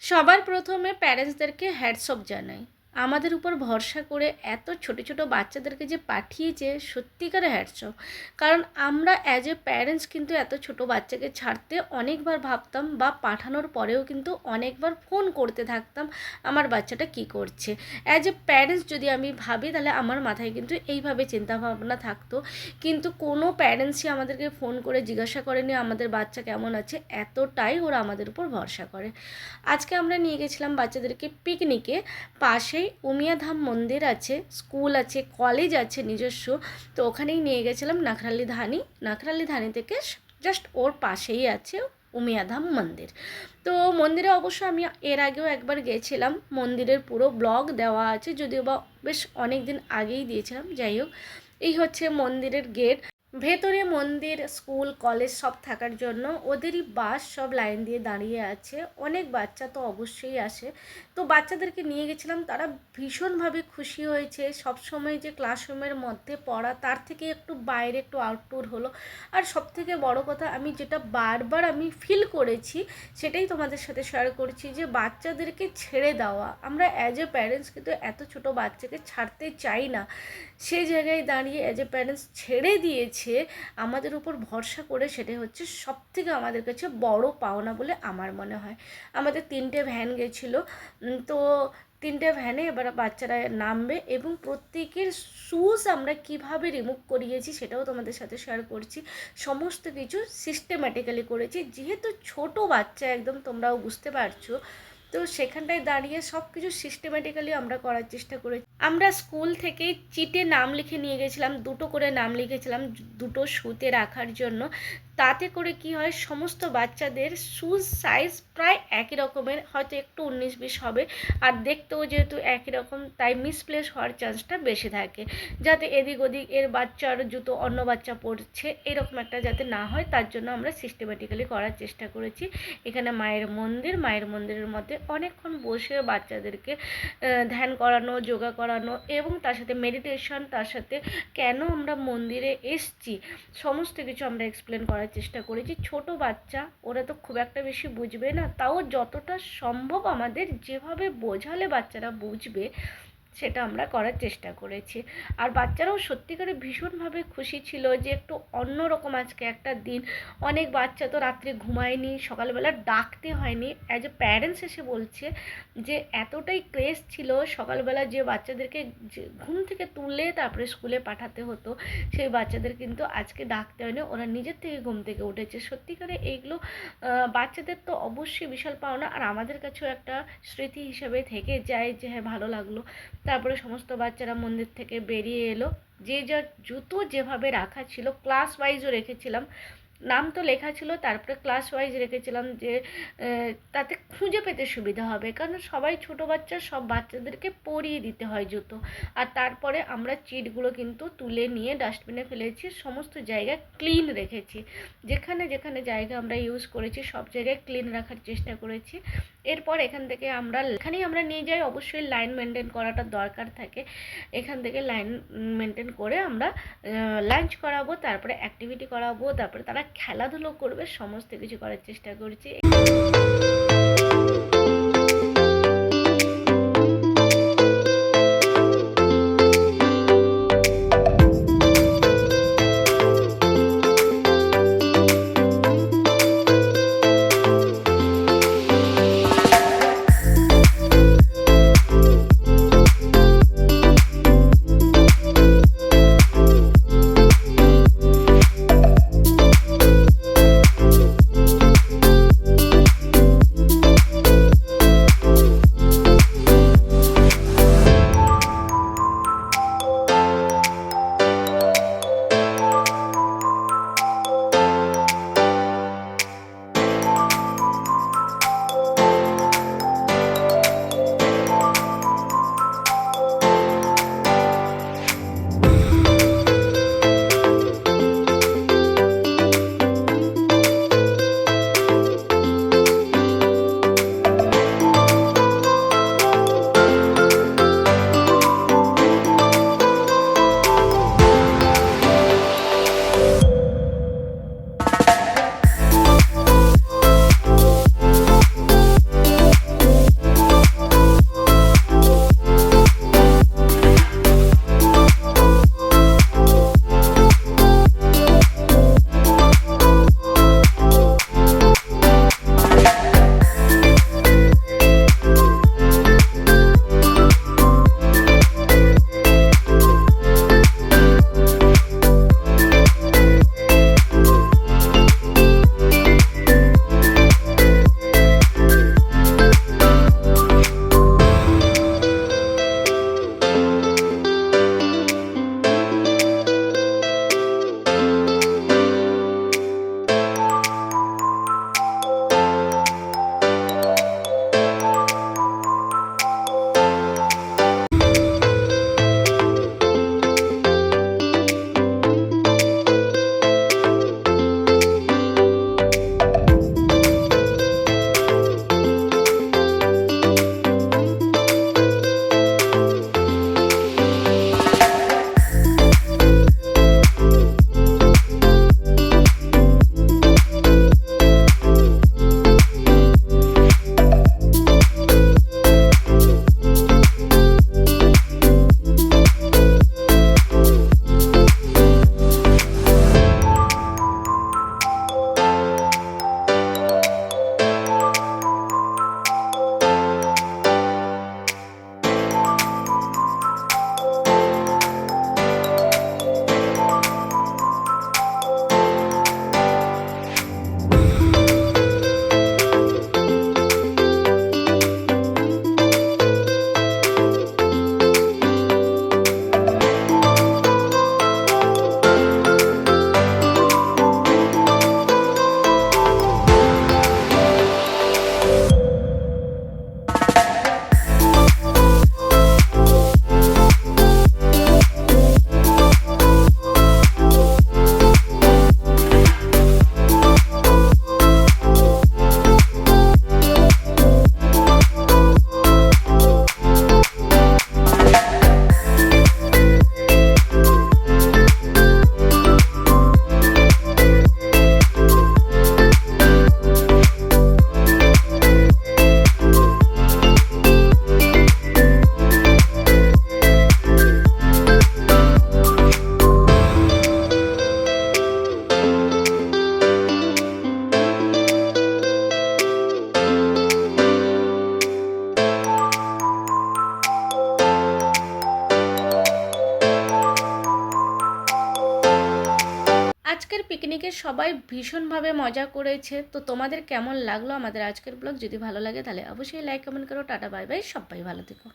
সবার প্রথমে প্যারেন্টসদেরকে hats off জানাই। আমাদের উপর ভরসা করে এত ছোট ছোট বাচ্চাদেরকে যে পাঠিয়েছে, সত্যিকারে হ্যাটস অফ। কারণ আমরা অ্যাজ এ প্যারেন্টস কিন্তু এত ছোট বাচ্চাকে ছাড়তে অনেকবার ভাবতাম, বা পাঠানোর পরেও কিন্তু অনেকবার ফোন করতে থাকতাম আমার বাচ্চাটা কি করছে। অ্যাজ এ প্যারেন্টস যদি আমি ভাবি, তাহলে আমার মাথায় কিন্তু এইভাবে চিন্তাভাবনা থাকতো। কিন্তু কোনো প্যারেন্টসই আমাদেরকে ফোন করে জিজ্ঞাসা করেনি আমাদের বাচ্চা কেমন আছে। এতটাই ওরা আমাদের উপর ভরসা করে। আজকে আমরা নিয়ে গেছিলাম বাচ্চাদেরকে পিকনিকে। পাশেই উমিয়াধাম মন্দির আছে, স্কুল আছে, কলেজ আছে নিজস্ব। তো ওখানেই নিয়ে গেছিলাম নাখরালি ধানি থেকে জাস্ট ওর পাশেই আছে উমিয়াধাম মন্দির। তো মন্দিরে অবশ্য আমি এর আগেও একবার গেছিলাম। মন্দিরের পুরো ব্লগ দেওয়া আছে, যদিও বা বেশ অনেক দিন আগেই দিয়েছিলাম। যাই হোক, এই হচ্ছে মন্দিরের গেট। ভেতরে মন্দির, স্কুল, কলেজ সব থাকার জন্য ওদেরই বাস সব লাইন দিয়ে দাঁড়িয়ে আছে। অনেক বাচ্চা তো অবশ্যই আসে। তো বাচ্চাদেরকে নিয়ে গেছিলাম, তারা ভীষণভাবে খুশি হয়েছে। সবসময় যে ক্লাসরুমের মধ্যে পড়া, তার থেকে একটু বাইরে, একটু আউটডোর হলো। আর সবথেকে বড় কথা, আমি যেটা বারবার আমি ফিল করেছি, সেটাই তোমাদের সাথে শেয়ার করছি, যে বাচ্চাদেরকে ছেড়ে দেওয়া। আমরা অ্যাজ এ প্যারেন্টস কিন্তু এত ছোট বাচ্চাকে ছাড়তে চাই না। সেই জায়গায় দাঁড়িয়ে অ্যাজ এ প্যারেন্টস ছেড়ে দিয়েছে আমাদের উপর ভরসা করে, সেটাই হচ্ছে সবথেকে আমাদের কাছে বড় পাওনা বলে আমার মনে হয়। আমাদের 3টে ভ্যান গেছিলো। তো 3টে ভ্যানে এবার বাচ্চারা নামবে, এবং প্রত্যেকের শ্যুজ আমরা কিভাবে রিমুভ করিয়েছি সেটাও তোমাদের সাথে শেয়ার করছি। সমস্ত কিছু সিস্টেম্যাটিক্যালি করেছি, যেহেতু ছোট বাচ্চা একদম, তোমরাও বুঝতে পারছো। তো সেখানটায় দাঁড়িয়ে সব কিছু সিস্টেম্যাটিক্যালি আমরা করার চেষ্টা করেছি। আমরা স্কুল থেকে চিটে নাম লিখে নিয়ে গেছিলাম, 2টো করে নাম লিখেছিলাম 2টো শ্যুতে রাখার জন্য। তাতে করে কি হয়, সমস্ত বাচ্চাদের শ্যুজ সাইজ প্রায় একই রকমের, হয়তো একটু 19-20 হবে। আর দেখতেও যেহেতু একই রকম, তাই মিসপ্লেস হওয়ার চান্সটা বেশি থাকে, যাতে এদিক ওদিক এর বাচ্চার জুতো অন্য বাচ্চা পড়ছে এরকম একটা যাতে না হয়, তার জন্য আমরা সিস্টেম্যাটিক্যালি করার চেষ্টা করেছি। এখানে মায়ের মন্দিরের মধ্যে অনেকক্ষণ বসে বাচ্চাদেরকে ধ্যান করানো, যোগা করানো, এবং তার সাথে মেডিটেশন, তার সাথে কেন আমরা মন্দিরে এসছি, সমস্ত কিছু আমরা এক্সপ্লেন করার চেষ্টা করেছি। ছোট বাচ্চা, ওরা তো খুব একটা বেশি বুঝবে না, তাও যতটা সম্ভব আমাদের যেভাবে বোঝালে বাচ্চারা বুঝবে সেটা আমরা করার চেষ্টা করেছি। আর বাচ্চারাও সত্যিকারে ভীষণভাবে খুশি ছিল যে একটু অন্যরকম আজকে একটা দিন। অনেক বাচ্চা তো রাত্রে ঘুমায়নি, সকালবেলা ডাকতে হয়নি। অ্যাজ এ প্যারেন্টস এসে বলছে যে এতটাই ক্রেজ ছিল সকালবেলা, যে বাচ্চাদেরকে ঘুম থেকে তুলে তারপরে স্কুলে পাঠাতে হতো, সেই বাচ্চাদের কিন্তু আজকে ডাকতে হয়নি, ওরা নিজের থেকে ঘুম থেকে উঠেছে। সত্যিকারে এইগুলো বাচ্চাদের তো অবশ্যই বিশাল পাওনা, আর আমাদের কাছেও একটা স্মৃতি হিসেবে থেকে যায় যে হ্যাঁ ভালো লাগলো। তারপরে সমস্ত বাচ্চারা মন্দির থেকে বেরিয়ে এলো, যে যার জুতো যেভাবে রাখা ছিল, ক্লাস ওয়াইজও রেখেছিলাম। নাম তো লেখা ছিল, তারপরে ক্লাস ওয়াইজ রেখেছিলাম, যে তাতে খুঁজে পেতে সুবিধা হবে, কারণ সবাই ছোট বাচ্চা, সব বাচ্চাদেরকে পরিয়ে দিতে হয় জুতো। আর তারপরে আমরা চিটগুলো কিন্তু তুলে নিয়ে ডাস্টবিনে ফেলেছি, সমস্ত জায়গা ক্লিন রেখেছি। যেখানে যেখানে জায়গা আমরা ইউজ করেছি সব জায়গায় ক্লিন রাখার চেষ্টা করেছি। এরপর এখানেই আমরা নিয়ে যাই, অবশ্যই লাইন মেনটেন করাটা দরকার থাকে। এখান থেকে লাইন মেনটেন করে আমরা লাঞ্চ করাবো, তারপরে অ্যাক্টিভিটি করাবো, তারপরে তারা খেলাধুলো করবে, সমস্ত কিছু করার চেষ্টা করছি। অনেকে সবাই ভীষণভাবে মজা করেছে। তো তোমাদের কেমন লাগলো আমাদের আজকের ব্লগ? যদি ভালো লাগে তাহলে অবশ্যই লাইক কমেন্ট করো। টাটা বাই বাই, সবাই ভালো থেকো।